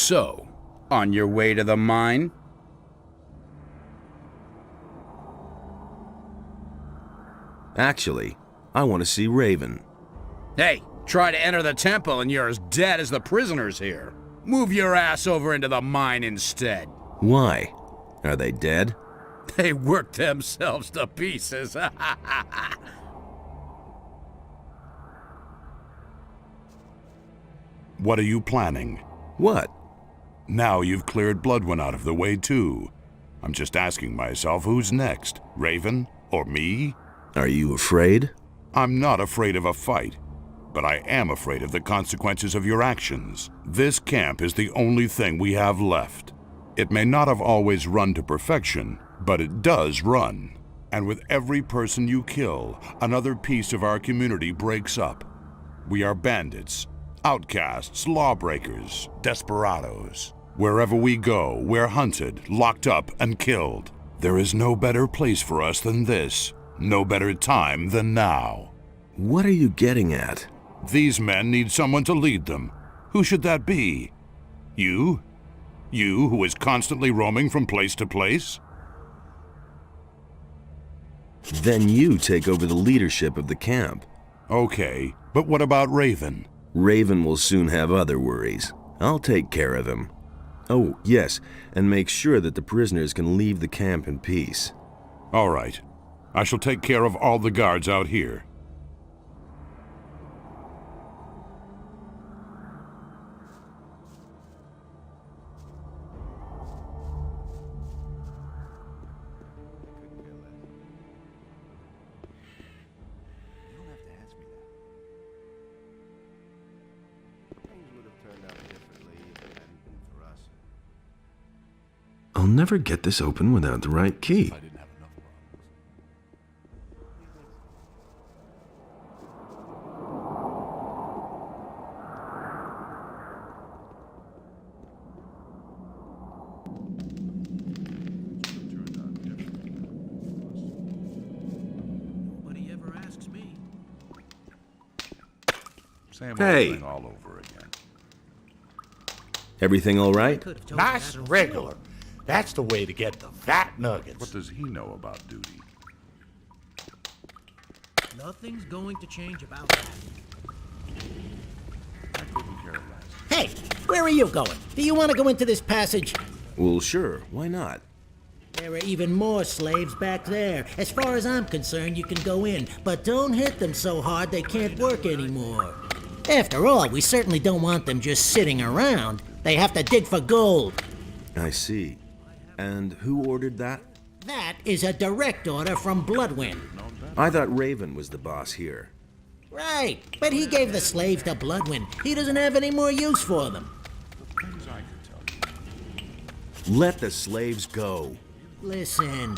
So, on your way to the mine? Actually, I want to see Raven. Hey, try to enter the temple and you're as dead as the prisoners here. Move your ass over into the mine instead. Why? Are they dead? They worked themselves to pieces. What are you planning? What? Now you've cleared Bloodwind out of the way too. I'm just asking myself, who's next? Raven? Or me? Are you afraid? I'm not afraid of a fight, but I am afraid of the consequences of your actions. This camp is the only thing we have left. It may not have always run to perfection, but it does run. And with every person you kill, another piece of our community breaks up. We are bandits, outcasts, lawbreakers, desperados. Wherever we go, we're hunted, locked up, and killed. There is no better place for us than this. No better time than now. What are you getting at? These men need someone to lead them. Who should that be? You? You, who is constantly roaming from place to place? Then you take over the leadership of the camp. Okay, but what about Raven? Raven will soon have other worries. I'll take care of him. Oh, yes, and make sure that the prisoners can leave the camp in peace. All right. I shall take care of all the guards out here. I'll never get this open without the right key. Nobody ever asks me. Same old Hey. thing all over again. Everything all right? Nice and regular. That's the way to get the fat nuggets. What does he know about duty? Nothing's going to change about that. I couldn't care less. Hey, where are you going? Do you want to go into this passage? Well, sure. Why not? There are even more slaves back there. As far as I'm concerned, you can go in, but don't hit them so hard they can't work anymore. After all, we certainly don't want them just sitting around. They have to dig for gold. I see. And who ordered that? That is a direct order from Bloodwind. I thought Raven was the boss here. Right, but he gave the slaves to Bloodwind. He doesn't have any more use for them. Things I could tell you. Let the slaves go. Listen,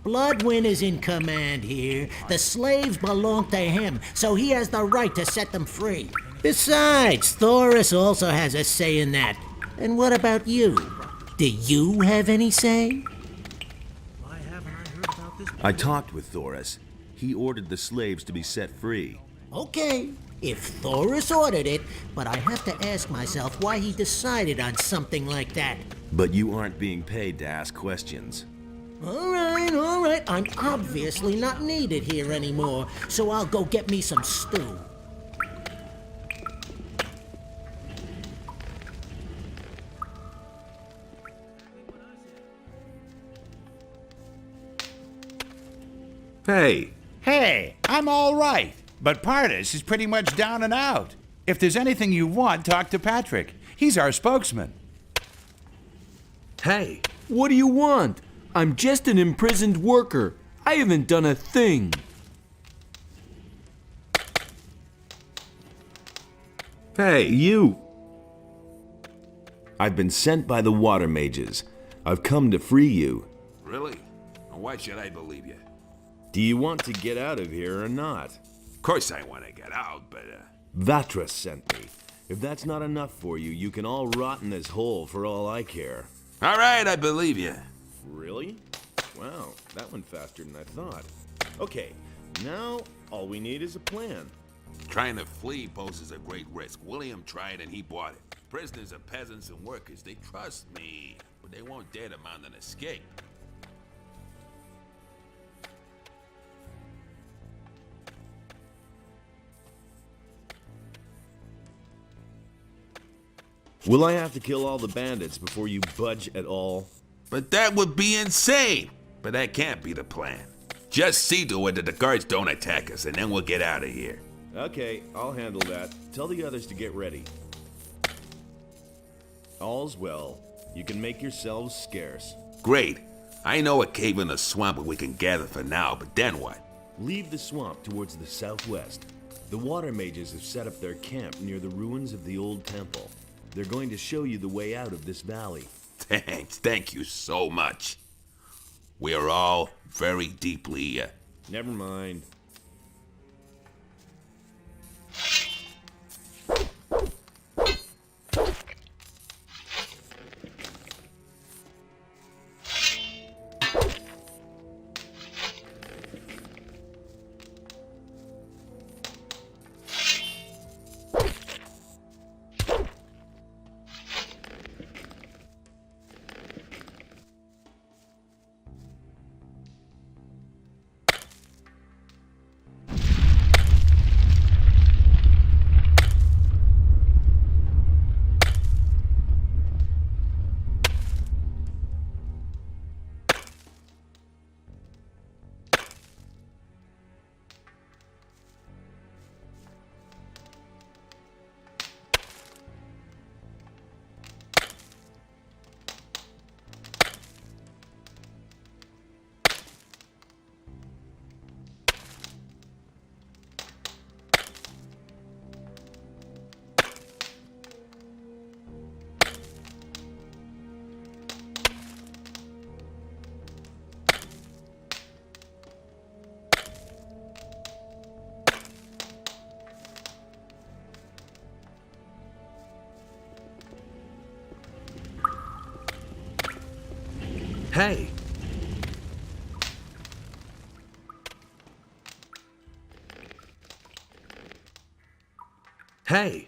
Bloodwind is in command here. The slaves belong to him, so he has the right to set them free. Besides, Thoris also has a say in that. And what about you? Do you have any say? Why haven't I heard about this? I talked with Thoris. He ordered the slaves to be set free. Okay, if Thoris ordered it, but I have to ask myself why he decided on something like that. But you aren't being paid to ask questions. All right. I'm obviously not needed here anymore, so I'll go get me some stew. Hey, Hey, I'm all right. But Pardis is pretty much down and out. If there's anything you want, talk to Patrick. He's our spokesman. Hey, what do you want? I'm just an imprisoned worker. I haven't done a thing. hey, you! I've been sent by the water mages. I've come to free you. Really? Why should I believe you? Do you want to get out of here or not? Of course I want to get out, but, Vatras sent me. If that's not enough for you, you can all rot in this hole for all I care. All right, I believe you. Really? Wow, that went faster than I thought. Okay, now all we need is a plan. Trying to flee poses a great risk. William tried and he bought it. Prisoners are peasants and workers. They trust me, but they won't dare to mount an escape. Will I have to kill all the bandits before you budge at all? But that would be insane. But that can't be the plan. Just see to it that the guards don't attack us, and then we'll get out of here. Okay, I'll handle that. Tell the others to get ready. All's well. You can make yourselves scarce. Great. I know a cave in the swamp where we can gather for now, but then what? Leave the swamp towards the southwest. The water mages have set up their camp near the ruins of the old temple. They're going to show you the way out of this valley. Thanks. Thank you so much. We are all very deeply, Never mind. Hey. Hey.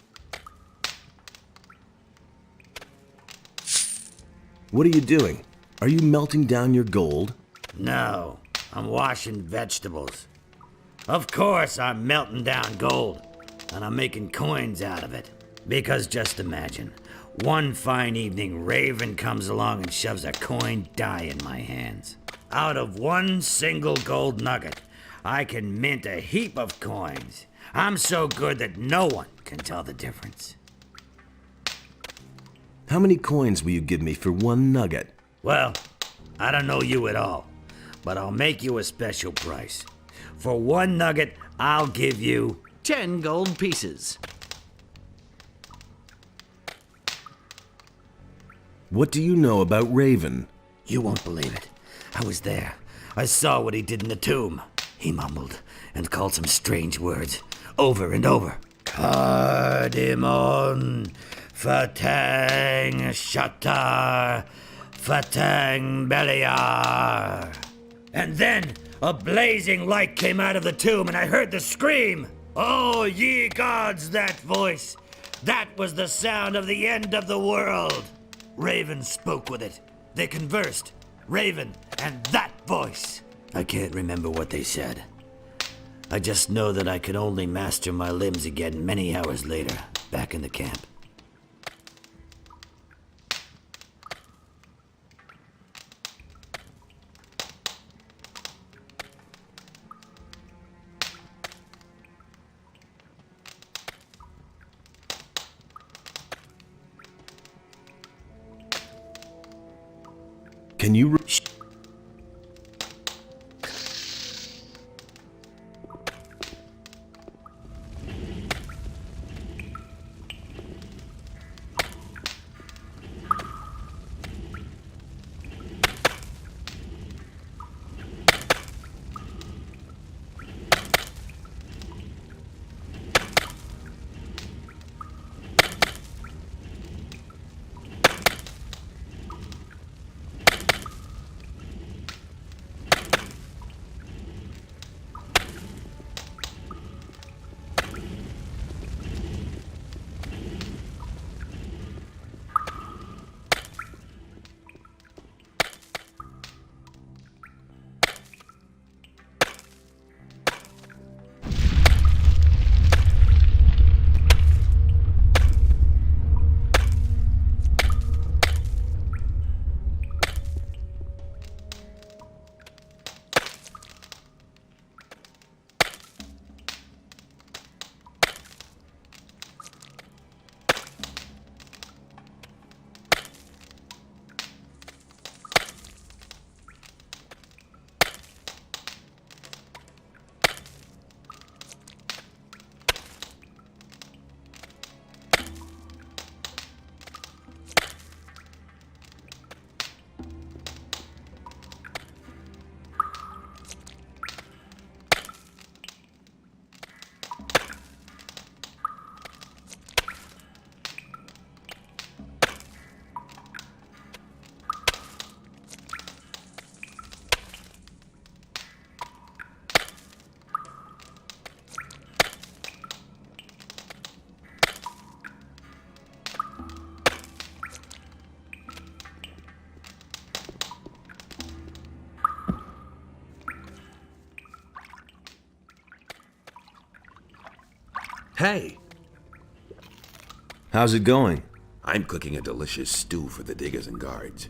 What are you doing? Are you melting down your gold? No, I'm washing vegetables. Of course I'm melting down gold, and I'm making coins out of it. Because just imagine, one fine evening Raven comes along and shoves a coin die in my hands. Out of one single gold nugget, I can mint a heap of coins. I'm so good that no one can tell the difference. How many coins will you give me for one nugget? Well, I don't know you at all, but I'll make you a special price. For one nugget, I'll give you 10 gold pieces. What do you know about Raven? You won't believe it. I was there. I saw what he did in the tomb. He mumbled and called some strange words over and over. Cardamon, Fatang Shatar, Fatang Beliar. And then a blazing light came out of the tomb and I heard the scream. Oh, ye gods, that voice. That was the sound of the end of the world. Raven spoke with it. They conversed. Raven and that voice. I can't remember what they said. I just know that I could only master my limbs again many hours later, back in the camp. Can you... Hey, How's it going? I'm cooking a delicious stew for the diggers and guards.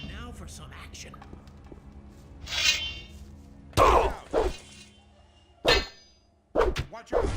And now for some action. Watch out!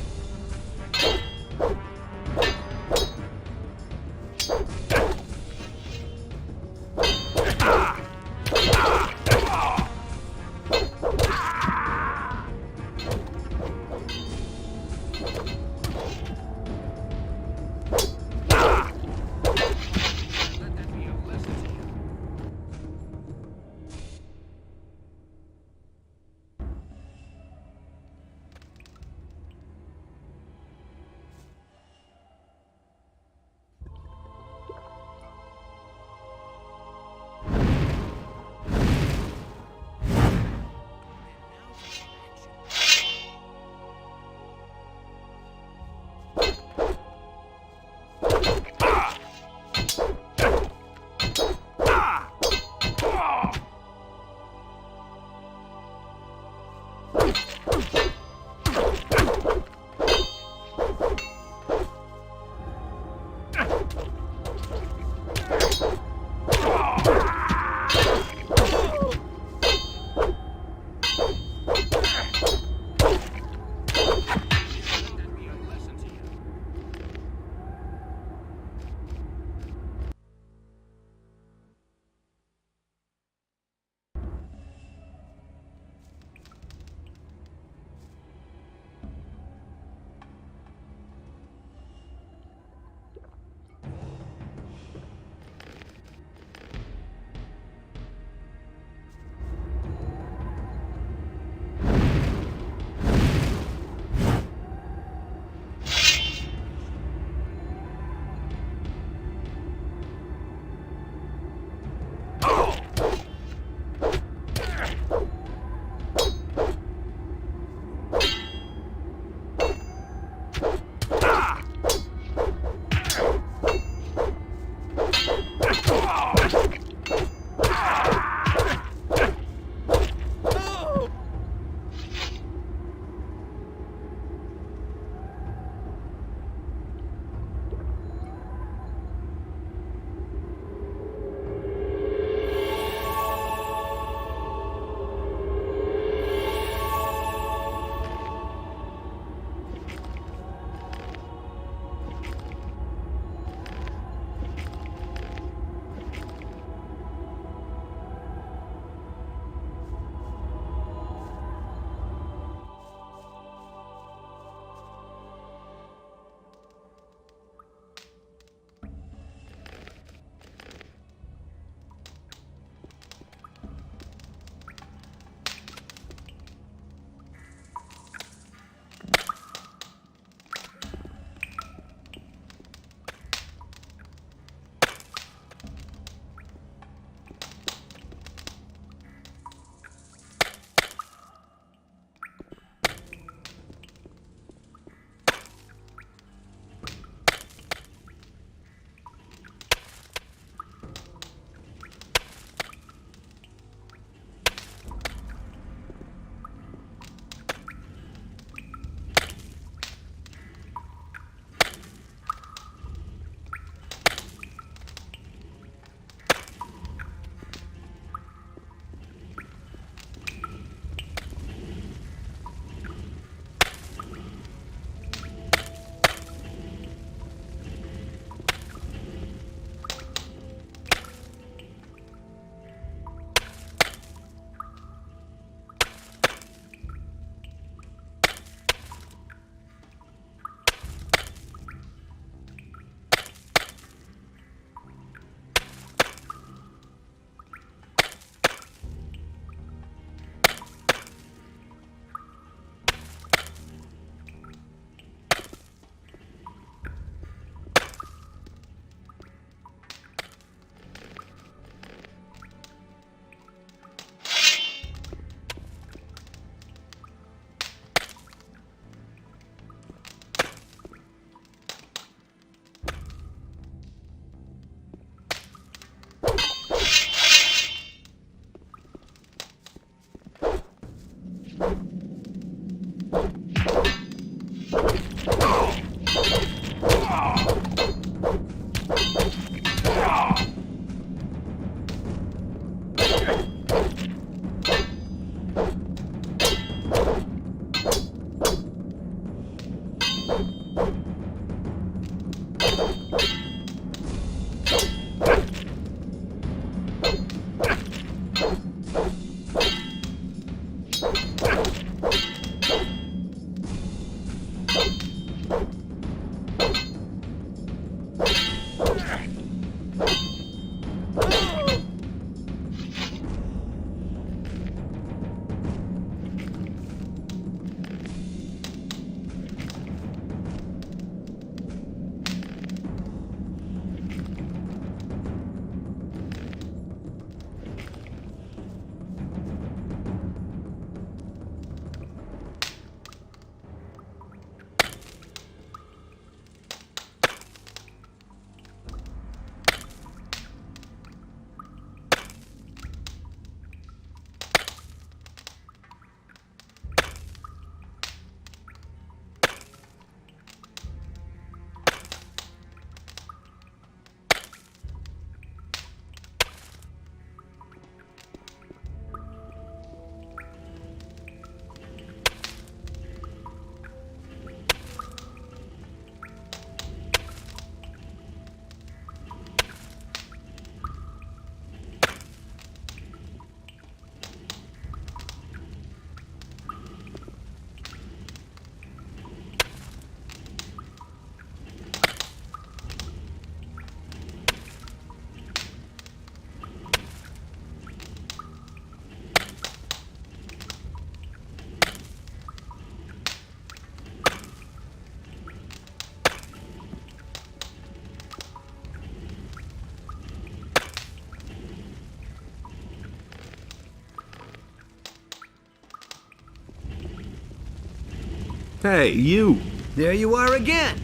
Hey, you! There you are again.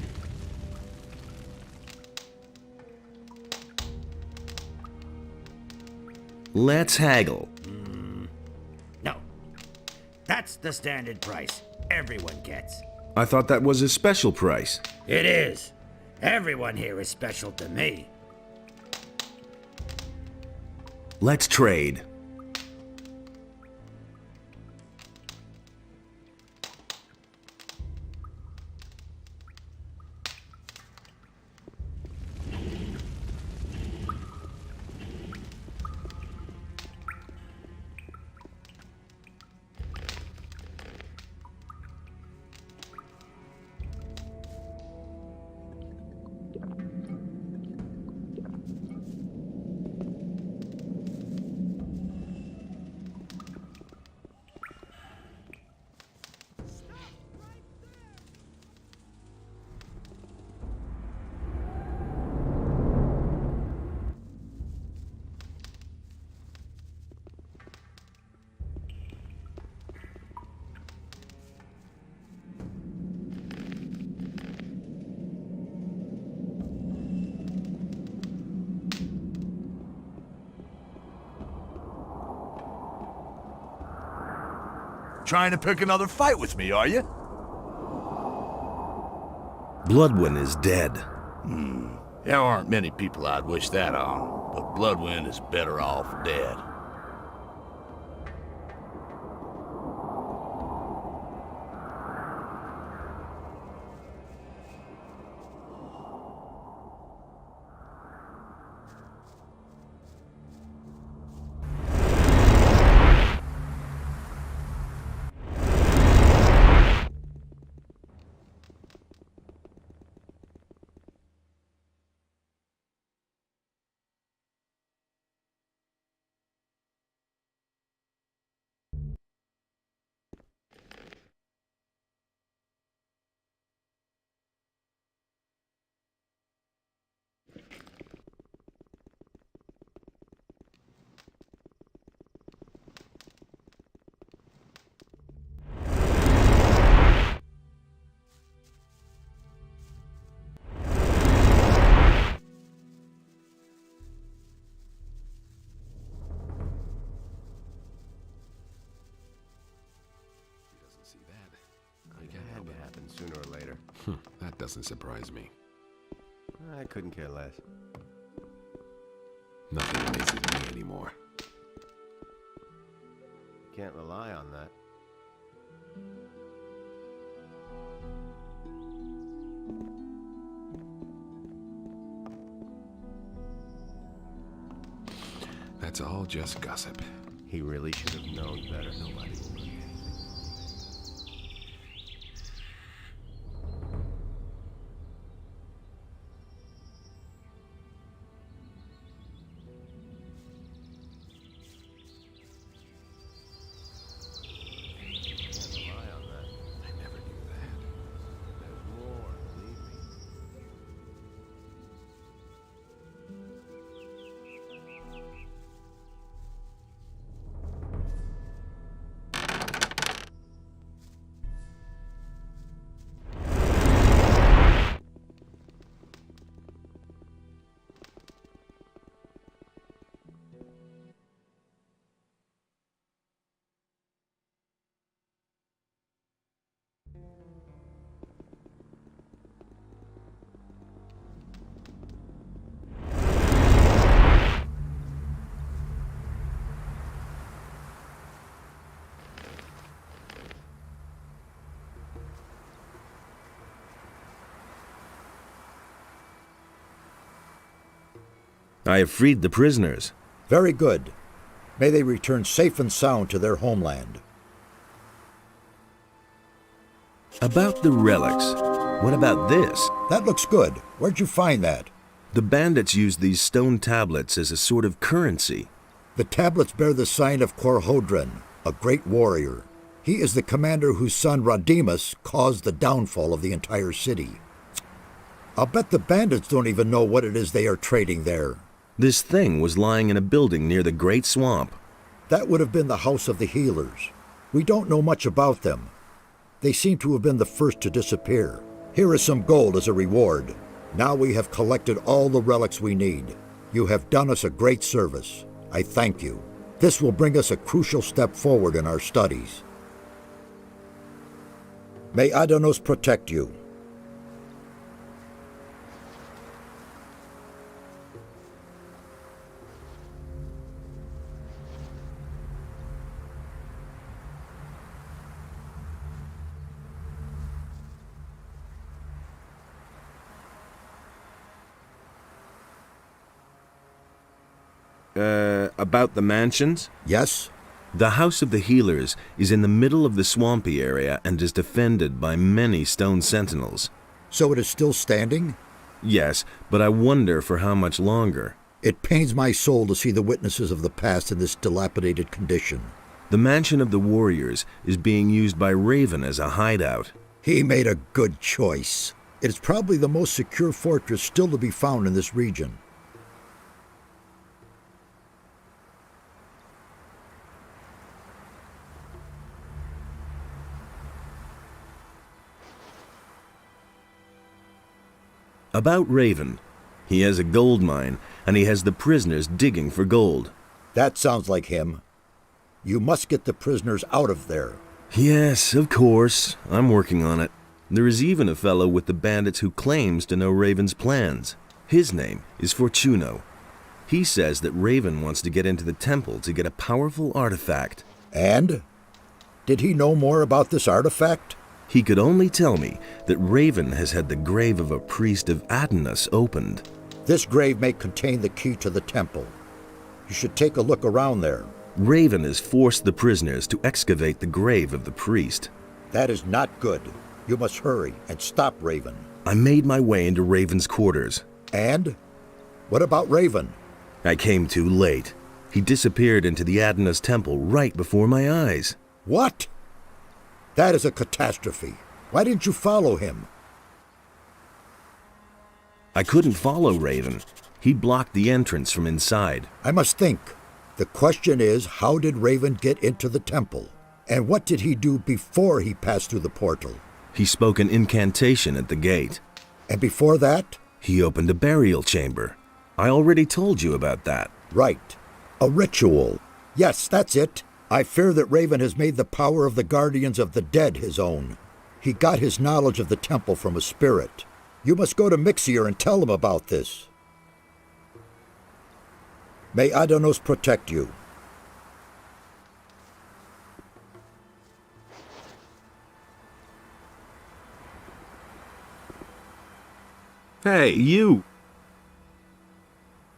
Let's haggle. No. That's the standard price everyone gets. I thought that was a special price. It is. Everyone here is special to me. Let's trade. Trying to pick another fight with me, are you? Bloodwind is dead. There aren't many people I'd wish that on, but Bloodwind is better off dead. doesn't surprise me. I couldn't care less. Nothing amazes me anymore. Can't rely on that. That's all just gossip. He really should have known better. Nobody will believe anything. Can't rely on that. I never knew that. There's more, believe me. I have freed the prisoners. Very good. May they return safe and sound to their homeland. About the relics, what about this? That looks good. Where'd you find that? The bandits used these stone tablets as a sort of currency. The tablets bear the sign of Korhodran, a great warrior. He is the commander whose son Rodimus caused the downfall of the entire city. I'll bet the bandits don't even know what it is they are trading there. This thing was lying in a building near the Great Swamp. That would have been the House of the Healers. We don't know much about them. They seem to have been the first to disappear. Here is some gold as a reward. Now we have collected all the relics we need. You have done us a great service. I thank you. This will bring us a crucial step forward in our studies. May Adanos protect you. About the mansions? Yes? The House of the Healers is in the middle of the swampy area and is defended by many stone sentinels. So it is still standing? Yes, but I wonder for how much longer. It pains my soul to see the witnesses of the past in this dilapidated condition. The Mansion of the Warriors is being used by Raven as a hideout. He made a good choice. It is probably the most secure fortress still to be found in this region. About Raven. He has a gold mine, and he has the prisoners digging for gold. That sounds like him. You must get the prisoners out of there. Yes, of course. I'm working on it. There is even a fellow with the bandits who claims to know Raven's plans. His name is Fortuno. He says that Raven wants to get into the temple to get a powerful artifact. And? Did he know more about this artifact? He could only tell me that Raven has had the grave of a priest of Adonis opened. This grave may contain the key to the temple. You should take a look around there. Raven has forced the prisoners to excavate the grave of the priest. That is not good. You must hurry and stop Raven. I made my way into Raven's quarters. And? What about Raven? I came too late. He disappeared into the Adonis temple right before my eyes. What? That is a catastrophe. Why didn't you follow him? I couldn't follow Raven. He blocked the entrance from inside. I must think. The question is, how did Raven get into the temple? And what did he do before he passed through the portal? He spoke an incantation at the gate. And before that? He opened a burial chamber. I already told you about that. Right. A ritual. Yes, that's it. I fear that Raven has made the power of the guardians of the dead his own. He got his knowledge of the temple from a spirit. You must go to Mixir and tell him about this. May Adanos protect you. Hey, you!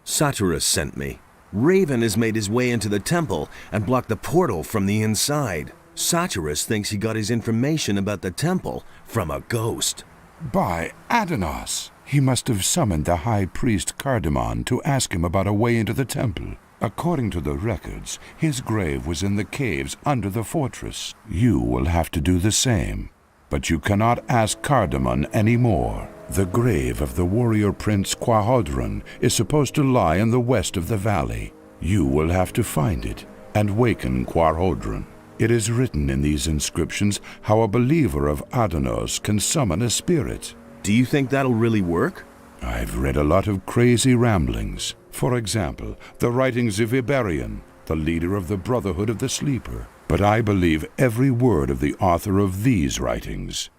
Satyrus sent me. Raven has made his way into the temple and blocked the portal from the inside. Satyrus thinks he got his information about the temple from a ghost. By Adanos! He must have summoned the high priest Cardamon to ask him about a way into the temple. According to the records, his grave was in the caves under the fortress. You will have to do the same. But you cannot ask Cardamon anymore. The grave of the warrior prince Quahodron is supposed to lie in the west of the valley. You will have to find it and waken Quahodron. It is written in these inscriptions how a believer of Adanos can summon a spirit. Do you think that'll really work? I've read a lot of crazy ramblings. For example, the writings of Iberion, the leader of the Brotherhood of the Sleeper. But I believe every word of the author of these writings.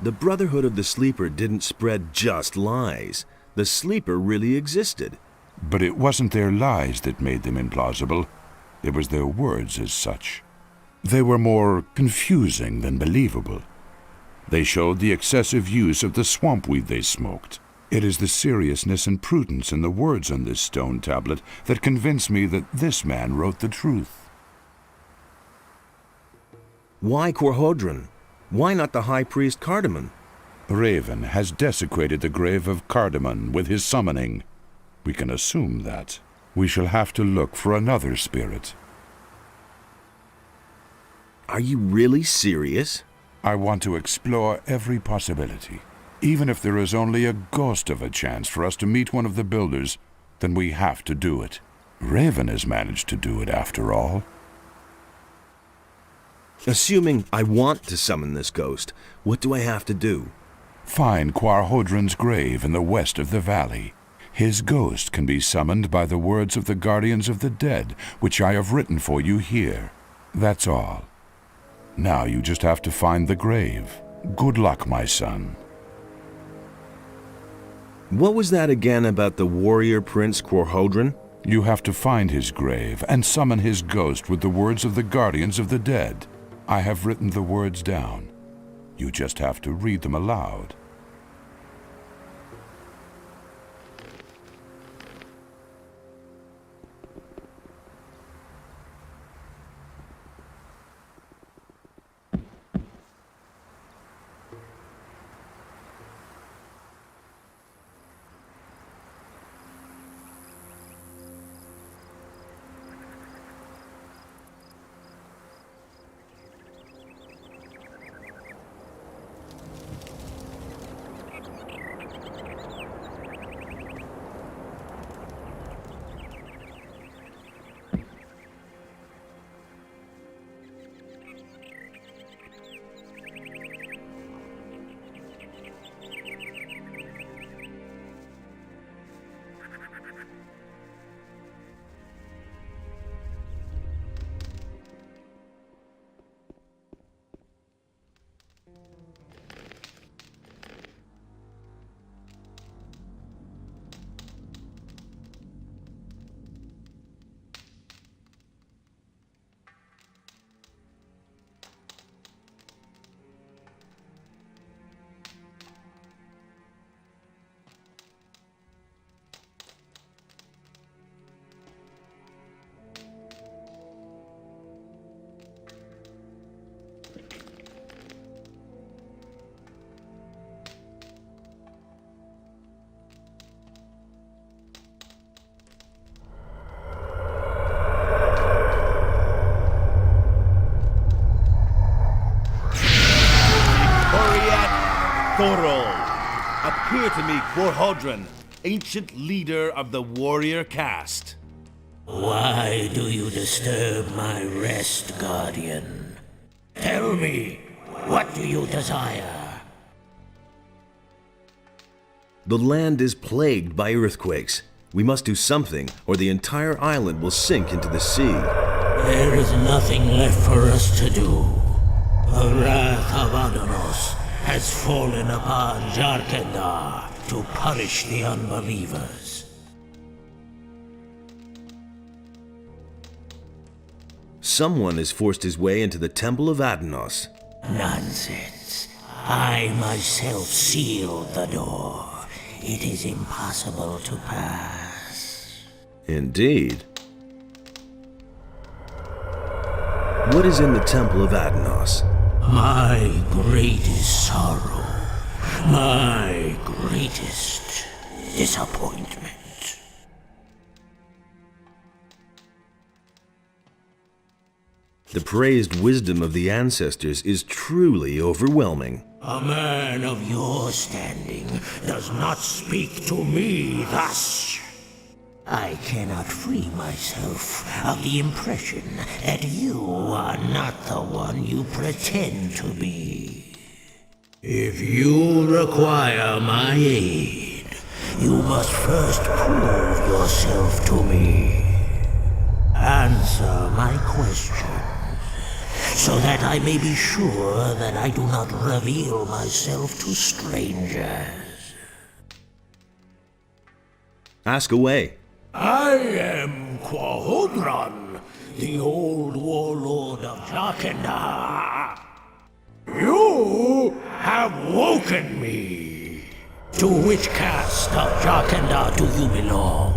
The Brotherhood of the Sleeper didn't spread just lies. The Sleeper really existed. But it wasn't their lies that made them implausible. It was their words as such. They were more confusing than believable. They showed the excessive use of the swamp weed they smoked. It is the seriousness and prudence in the words on this stone tablet that convince me that this man wrote the truth. Why Quahodron? Why not the high priest Cardamon? Raven has desecrated the grave of Cardamon with his summoning. We can assume that. We shall have to look for another spirit. Are you really serious? I want to explore every possibility. Even if there is only a ghost of a chance for us to meet one of the builders, then we have to do it. Raven has managed to do it after all. Assuming I want to summon this ghost, what do I have to do? Find Quahodron's grave in the west of the valley. His ghost can be summoned by the words of the Guardians of the Dead, which I have written for you here. That's all. Now you just have to find the grave. Good luck, my son. What was that again about the warrior prince Quahodron? You have to find his grave and summon his ghost with the words of the Guardians of the Dead. I have written the words down. You just have to read them aloud. Thorol, appear to me Quahodron, ancient leader of the warrior caste. Why do you disturb my rest, Guardian? Tell me, what do you desire? The land is plagued by earthquakes. We must do something, or the entire island will sink into the sea. There is nothing left for us to do. The wrath of Adanos has fallen upon Jarkendar to punish the unbelievers. Someone has forced his way into the Temple of Adanos. Nonsense. I myself sealed the door. It is impossible to pass. Indeed. What is in the Temple of Adanos? My greatest sorrow. My greatest disappointment. The praised wisdom of the ancestors is truly overwhelming. A man of your standing does not speak to me thus. I cannot free myself of the impression that you are not the one you pretend to be. If you require my aid, you must first prove yourself to me. Answer my questions, so that I may be sure that I do not reveal myself to strangers. Ask away. I am Quahodron, the old warlord of Jarkendar. You have woken me. To which caste of Jarkendar do you belong?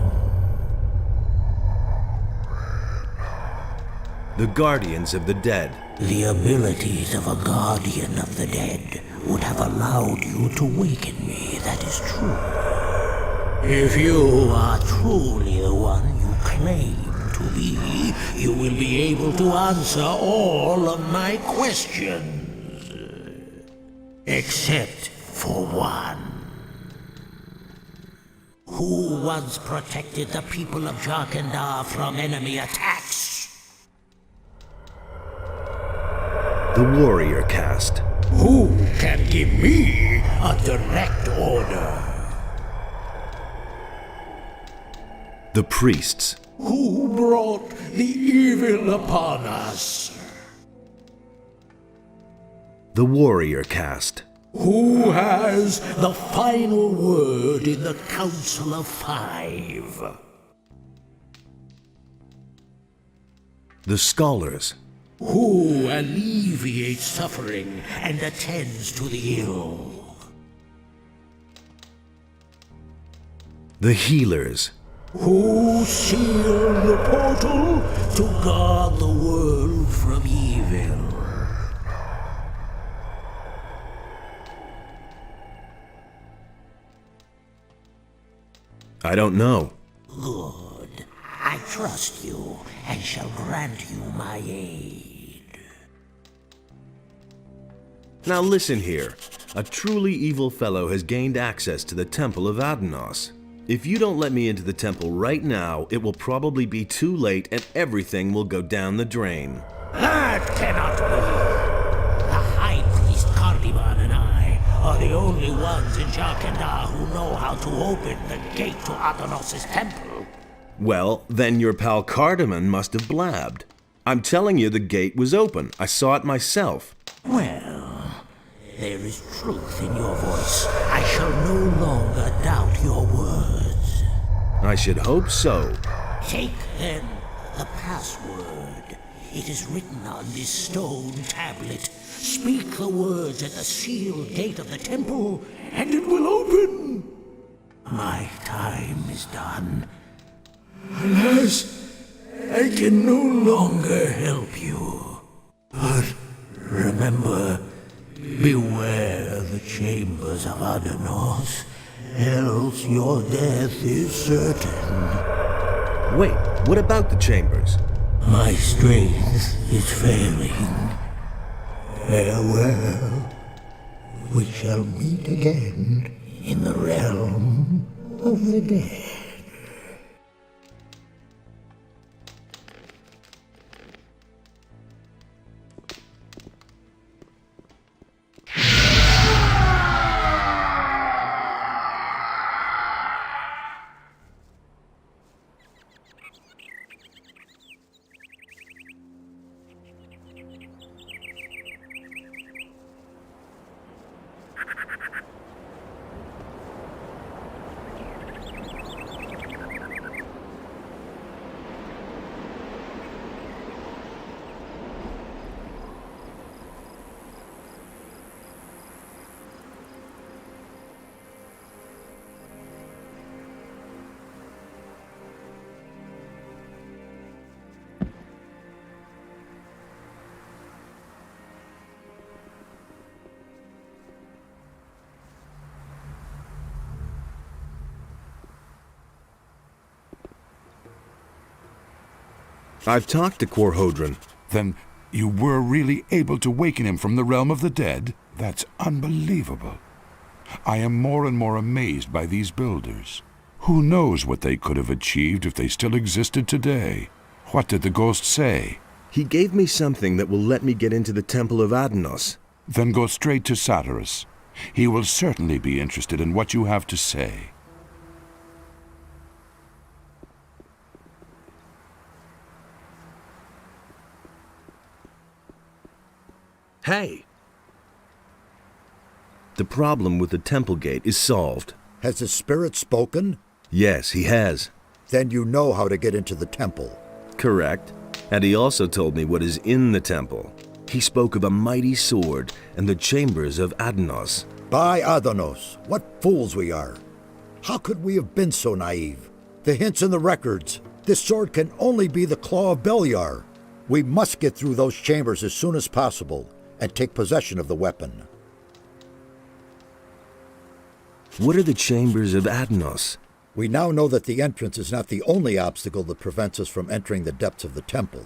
The Guardians of the Dead. The abilities of a Guardian of the Dead would have allowed you to waken me, that is true. If you are truly the one you claim to be, you will be able to answer all of my questions. Except for one. Who once protected the people of Jarkendar from enemy attacks? The Warrior Caste. Who can give me a direct order? The Priests. Who brought the evil upon us? The Warrior Caste. Who has the final word in the Council of Five? The Scholars. Who alleviates suffering and attends to the ill? The Healers. Who sealed the portal to guard the world from evil? I don't know. Good. I trust you and shall grant you my aid. Now listen here. A truly evil fellow has gained access to the Temple of Adanos. If you don't let me into the temple right now, it will probably be too late and everything will go down the drain. That cannot be. The High Priest Cardivan and I are the only ones in Jarkendar who know how to open the gate to Adanos' temple. Well, then your pal Cardamon must have blabbed. I'm telling you the gate was open. I saw it myself. Well, there is truth in your voice. I shall no longer doubt your words. I should hope so. Take, then, the password. It is written on this stone tablet. Speak the words at the sealed gate of the temple, and it will open. My time is done. Alas, I can no longer help you. But remember, beware the chambers of Adanos, else your death is certain. Wait, what about the chambers? My strength is failing. Farewell. We shall meet again in the realm of the dead. I've talked to Quarhodran. Then you were really able to waken him from the realm of the dead? That's unbelievable. I am more and more amazed by these builders. Who knows what they could have achieved if they still existed today? What did the ghost say? He gave me something that will let me get into the Temple of Adanos. Then go straight to Satyrus. He will certainly be interested in what you have to say. Hey! The problem with the temple gate is solved. Has the spirit spoken? Yes, he has. Then you know how to get into the temple. Correct. And he also told me what is in the temple. He spoke of a mighty sword and the chambers of Adanos. By Adanos, what fools we are. How could we have been so naive? The hints in the records. This sword can only be the claw of Beliar. We must get through those chambers as soon as possible and take possession of the weapon. What are the chambers of Adanos? We now know that the entrance is not the only obstacle that prevents us from entering the depths of the temple.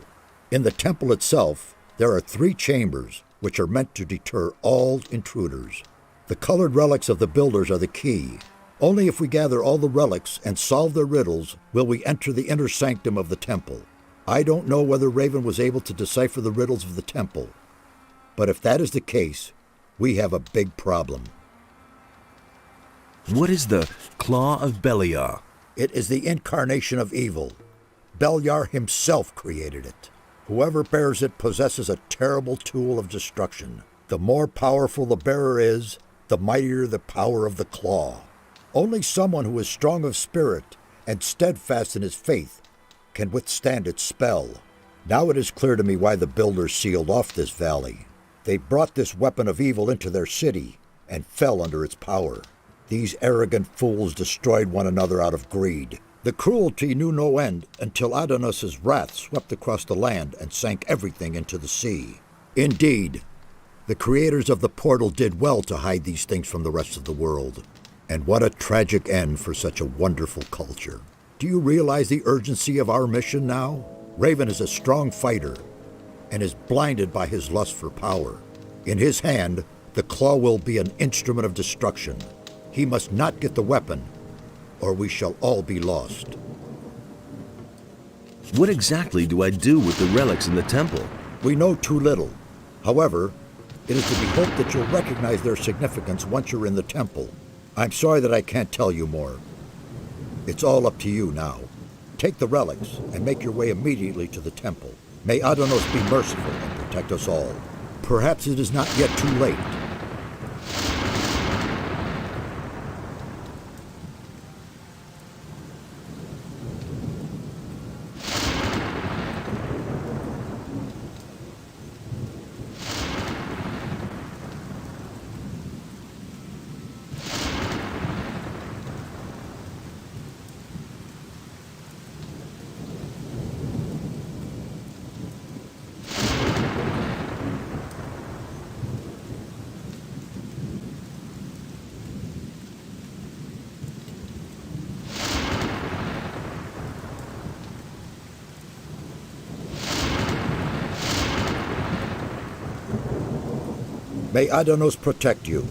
In the temple itself, there are 3 chambers which are meant to deter all intruders. The colored relics of the builders are the key. Only if we gather all the relics and solve their riddles will we enter the inner sanctum of the temple. I don't know whether Raven was able to decipher the riddles of the temple, but if that is the case, we have a big problem. What is the Claw of Beliar? It is the incarnation of evil. Beliar himself created it. Whoever bears it possesses a terrible tool of destruction. The more powerful the bearer is, the mightier the power of the claw. Only someone who is strong of spirit and steadfast in his faith can withstand its spell. Now it is clear to me why the builders sealed off this valley. They brought this weapon of evil into their city and fell under its power. These arrogant fools destroyed one another out of greed. The cruelty knew no end until Adanos' wrath swept across the land and sank everything into the sea. Indeed, the creators of the portal did well to hide these things from the rest of the world. And what a tragic end for such a wonderful culture. Do you realize the urgency of our mission now? Raven is a strong fighter and is blinded by his lust for power. In his hand, the claw will be an instrument of destruction. He must not get the weapon, or we shall all be lost. What exactly do I do with the relics in the temple? We know too little. However, it is to be hoped that you'll recognize their significance once you're in the temple. I'm sorry that I can't tell you more. It's all up to you now. Take the relics and make your way immediately to the temple. May Adanos be merciful and protect us all. Perhaps it is not yet too late. May Adanos protect you.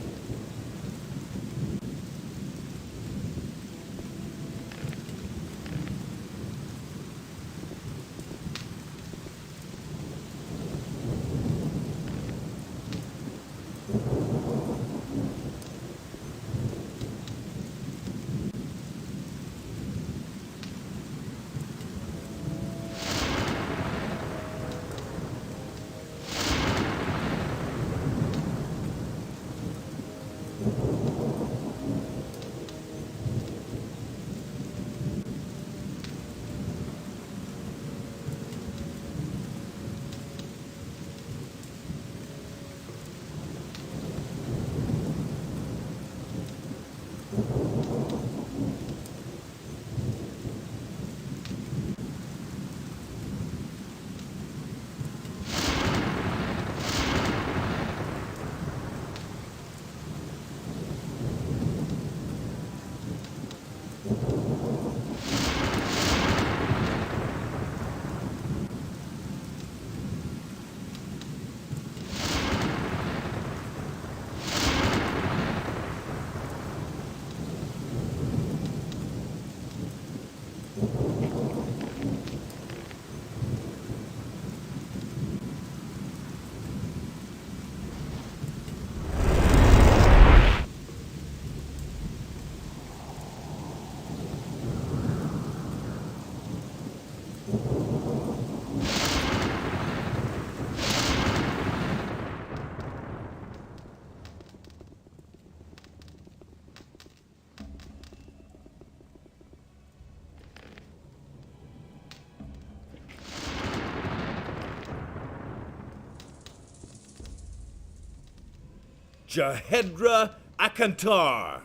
Jahedra Akantar.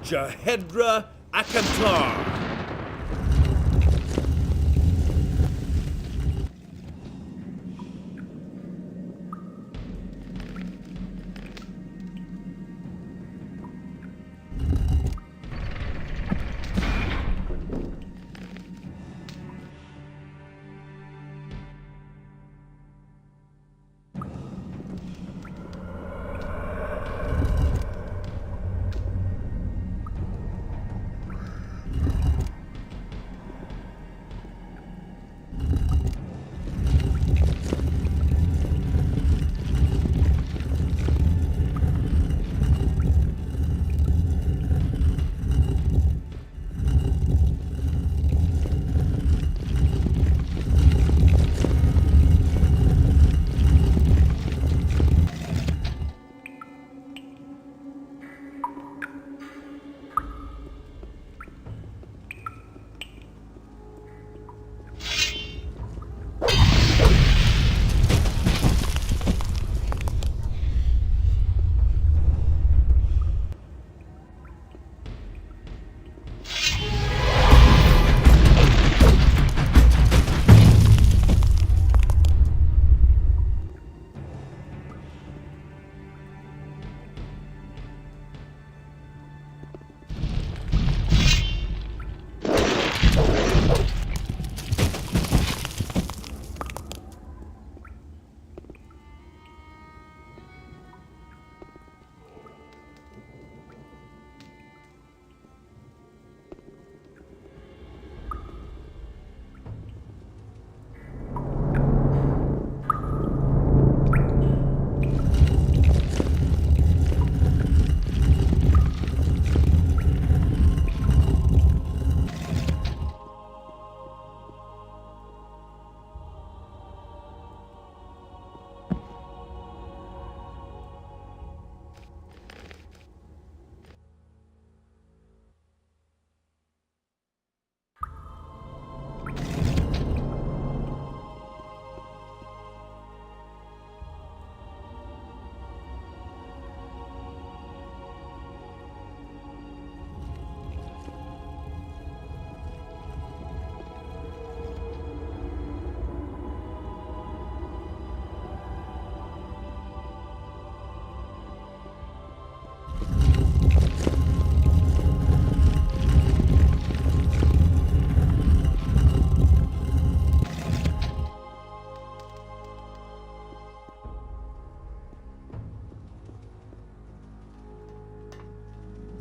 Jahedra Akantar.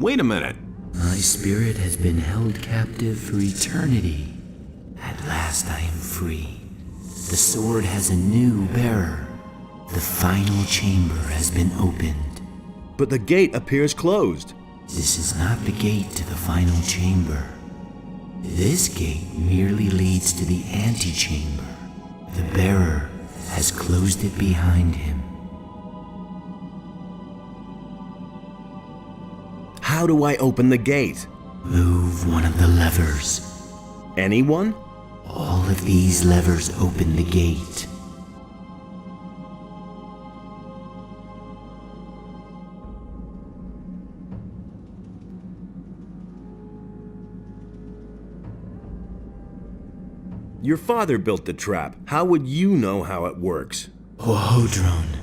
Wait a minute. My spirit has been held captive for eternity. At last I am free. The sword has a new bearer. The final chamber has been opened. But the gate appears closed. This is not the gate to the final chamber. This gate merely leads to the antechamber. The bearer has closed it behind him. How do I open the gate? Move one of the levers. Anyone? All of these levers open the gate. Your father built the trap. How would you know how it works? Hodron,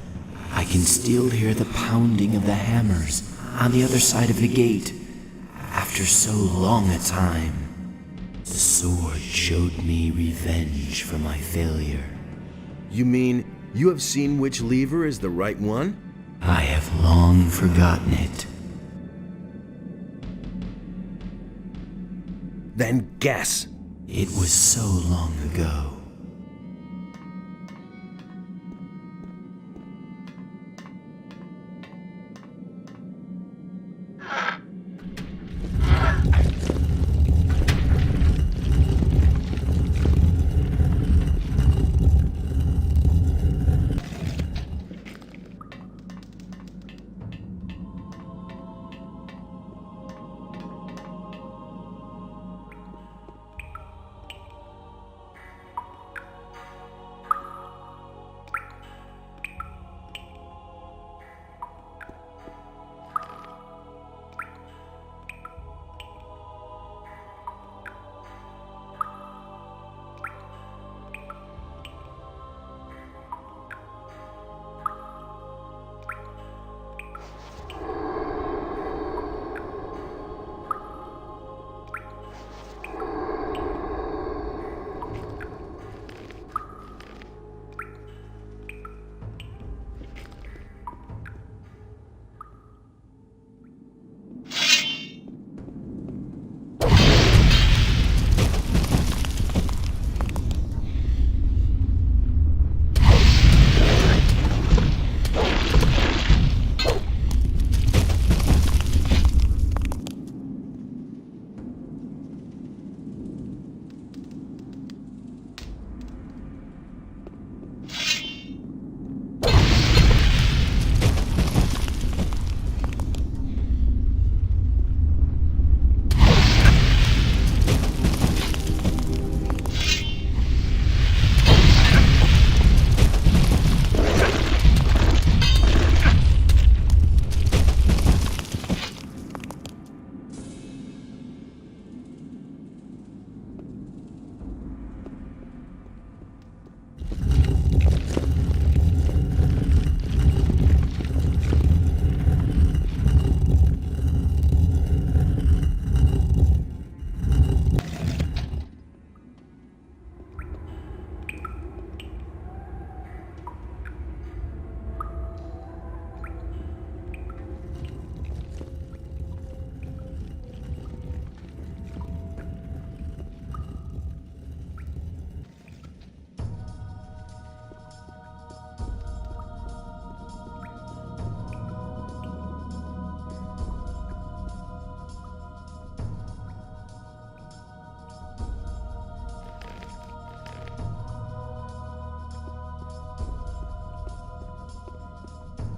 I can still hear the pounding of the hammers on the other side of the gate. After so long a time, the sword showed me revenge for my failure. You mean you have seen which lever is the right one? I have long forgotten it. Then guess. It was so long ago.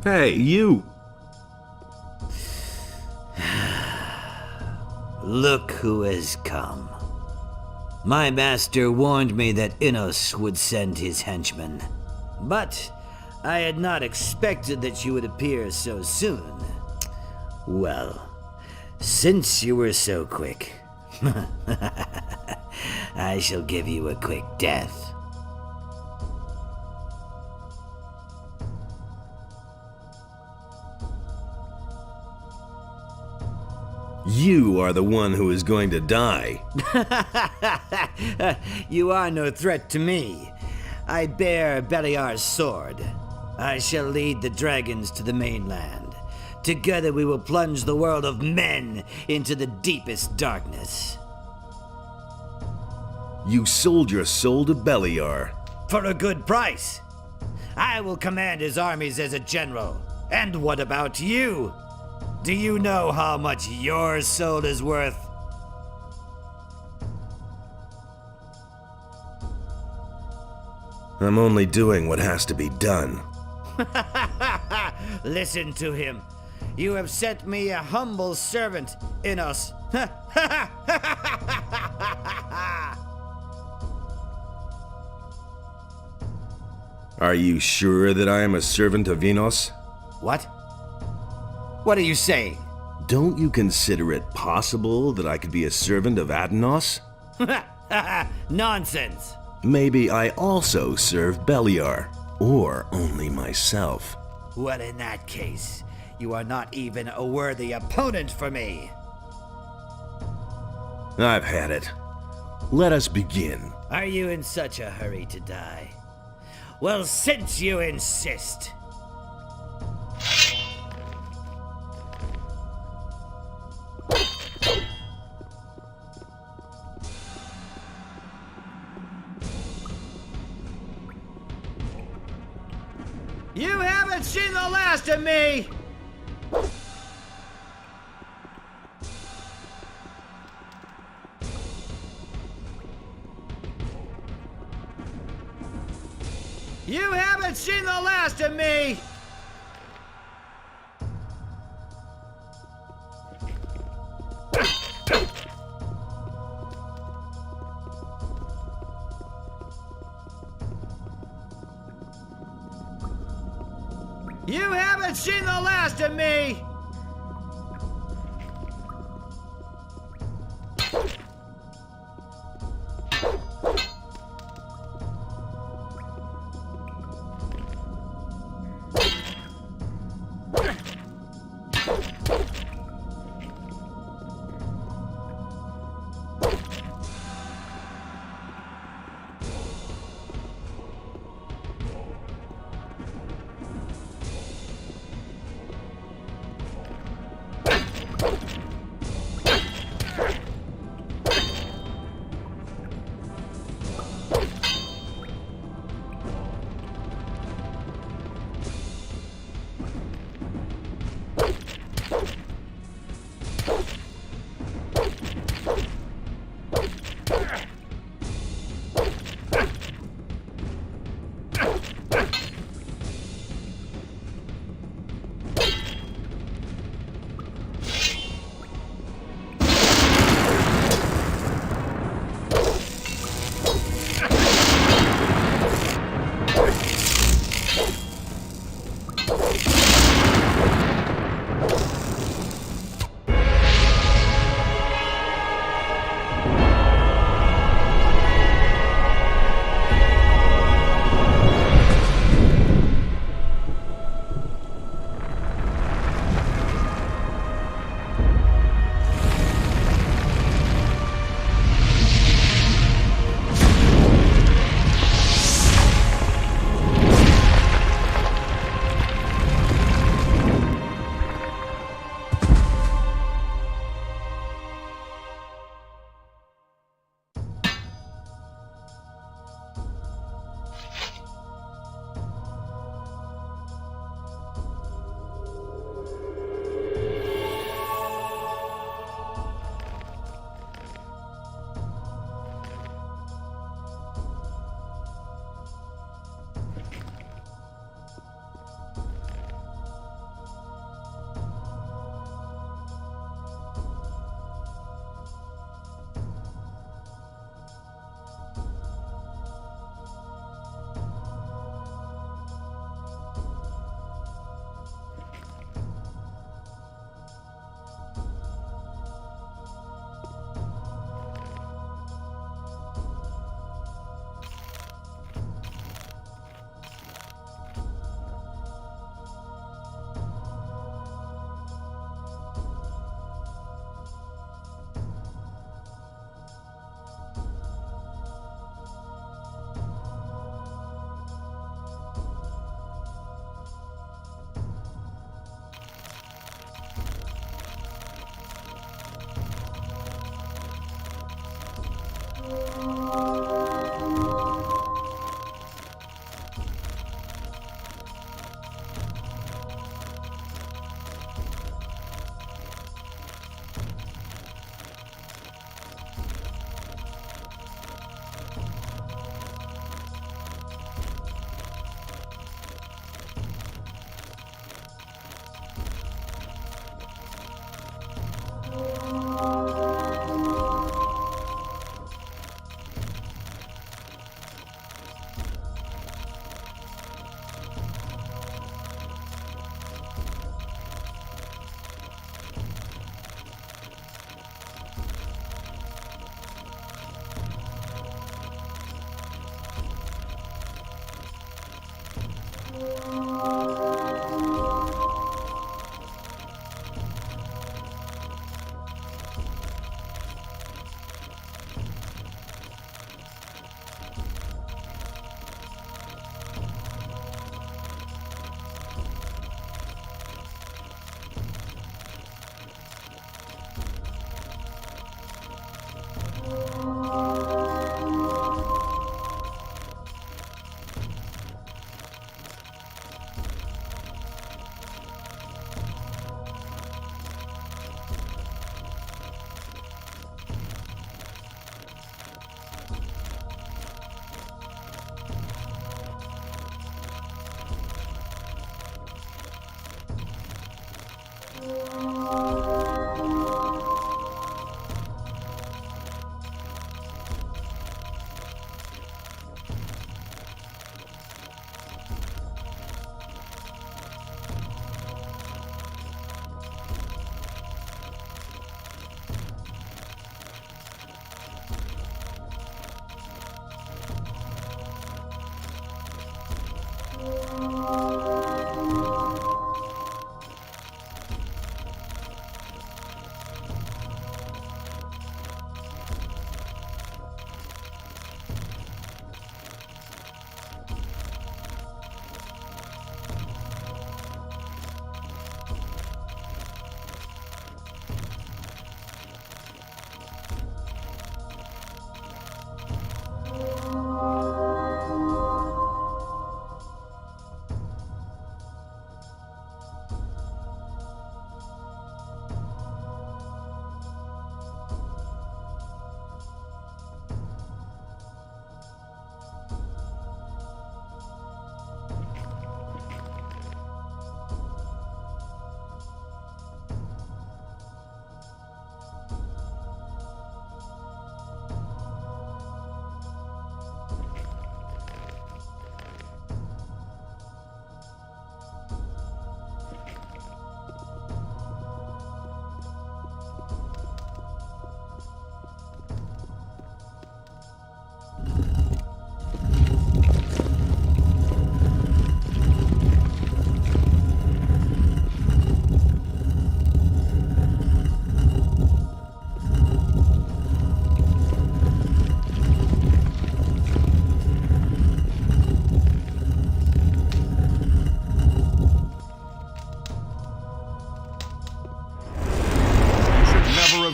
Hey, you! Look who has come. My master warned me that Innos would send his henchmen. But I had not expected that you would appear so soon. Well, since you were so quick, I shall give you a quick death. You are the one who is going to die. You are no threat to me. I bear Beliar's sword. I shall lead the dragons to the mainland. Together we will plunge the world of men into the deepest darkness. You sold your soul to Beliar. For a good price. I will command his armies as a general. And what about you? Do you know how much your soul is worth? I'm only doing what has to be done. Listen to him. You have sent me a humble servant, Innos. Are you sure that I am a servant of Innos? What? What are you saying? Don't you consider it possible that I could be a servant of Adnos? Nonsense. Maybe I also serve Beliar, or only myself. Well, in that case, you are not even a worthy opponent for me. I've had it. Let us begin. Are you in such a hurry to die? Well, since you insist. You haven't seen the last of me! You haven't seen the last of me! You haven't seen the last of me!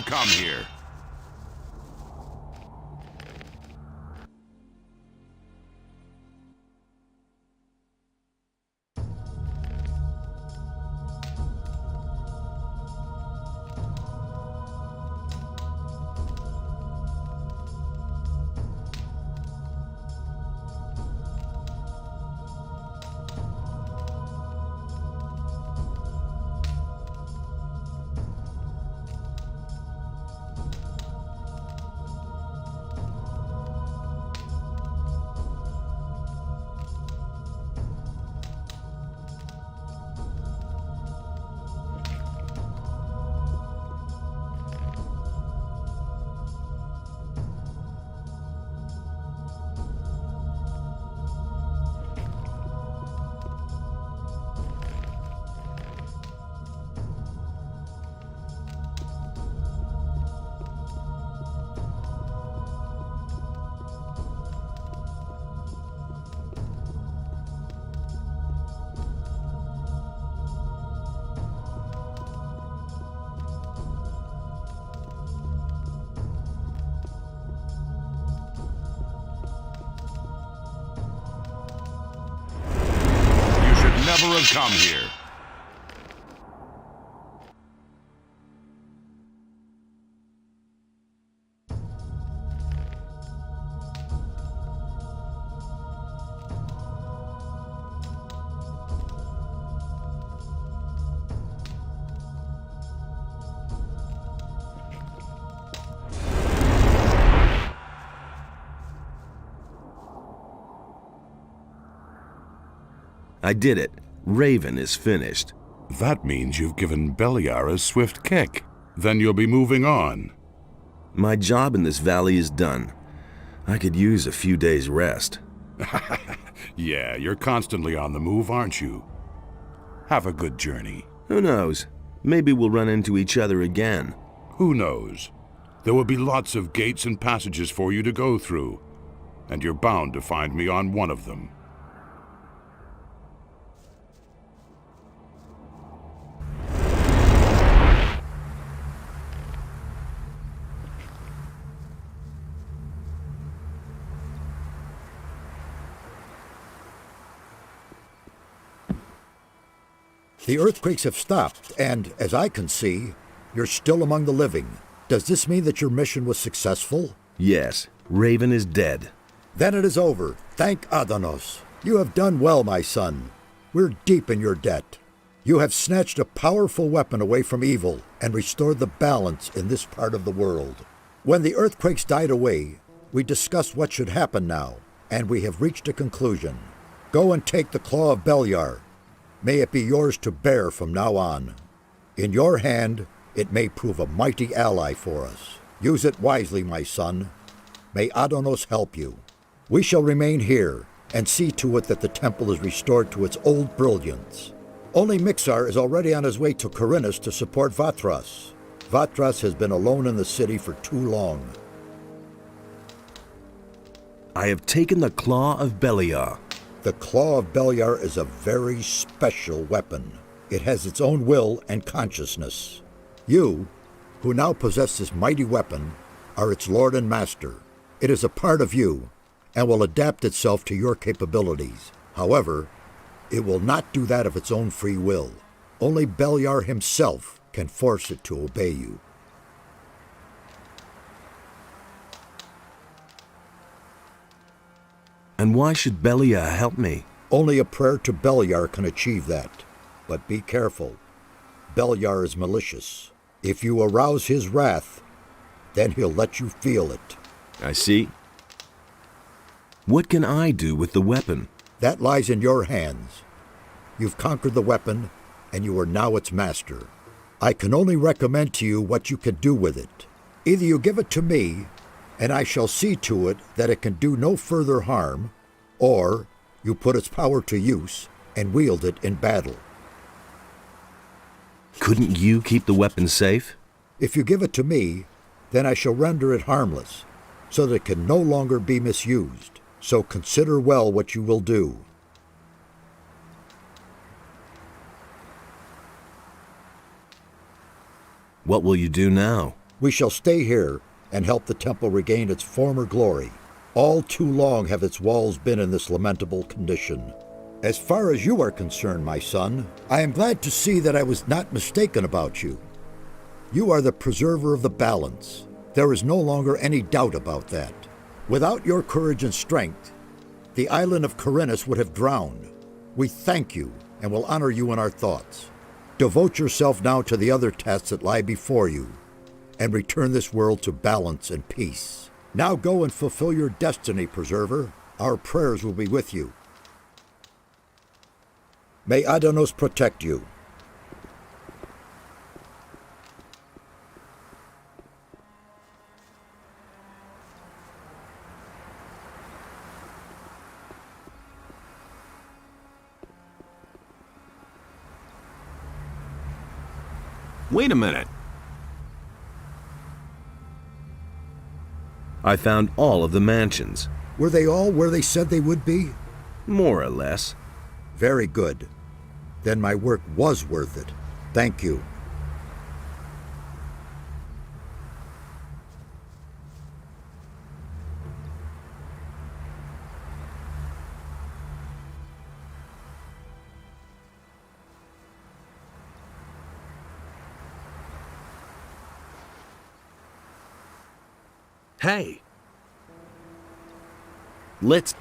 Come here. Never have come here. I did it. Raven is finished. That means you've given Beliar a swift kick. Then you'll be moving on. My job in this valley is done. I could use a few days' rest. Yeah, you're constantly on the move, aren't you? Have a good journey. Who knows? Maybe we'll run into each other again. Who knows? There will be lots of gates and passages for you to go through, and you're bound to find me on one of them. The earthquakes have stopped, and, as I can see, you're still among the living. Does this mean that your mission was successful? Yes. Raven is dead. Then it is over. Thank Adanos. You have done well, my son. We're deep in your debt. You have snatched a powerful weapon away from evil and restored the balance in this part of the world. When the earthquakes died away, we discussed what should happen now, and we have reached a conclusion. Go and take the Claw of Beliar. May it be yours to bear from now on. In your hand, it may prove a mighty ally for us. Use it wisely, my son. May Adonos help you. We shall remain here and see to it that the temple is restored to its old brilliance. Only Mixar is already on his way to Corinus to support Vatras. Vatras has been alone in the city for too long. I have taken the Claw of Beliar. The Claw of Beliar is a very special weapon. It has its own will and consciousness. You, who now possess this mighty weapon, are its lord and master. It is a part of you, and will adapt itself to your capabilities. However, it will not do that of its own free will. Only Beliar himself can force it to obey you. And why should Beliar help me? Only a prayer to Beliar can achieve that. But be careful. Beliar is malicious. If you arouse his wrath, then he'll let you feel it. I see. What can I do with the weapon? That lies in your hands. You've conquered the weapon, and you are now its master. I can only recommend to you what you can do with it. Either you give it to me, and I shall see to it that it can do no further harm, or you put its power to use and wield it in battle. Couldn't you keep the weapon safe? If you give it to me, then I shall render it harmless, so that it can no longer be misused. So consider well what you will do. What will you do now? We shall stay here and help the temple regain its former glory. All too long have its walls been in this lamentable condition. As far as you are concerned, my son, I am glad to see that I was not mistaken about you. You are the preserver of the balance. There is no longer any doubt about that. Without your courage and strength, the island of Corinus would have drowned. We thank you and will honor you in our thoughts. Devote yourself now to the other tasks that lie before you, and return this world to balance and peace. Now go and fulfill your destiny, Preserver. Our prayers will be with you. May Adonos protect you. Wait a minute. I found all of the mansions. Were they all where they said they would be? More or less. Very good. Then my work was worth it. Thank you. Hey. Let's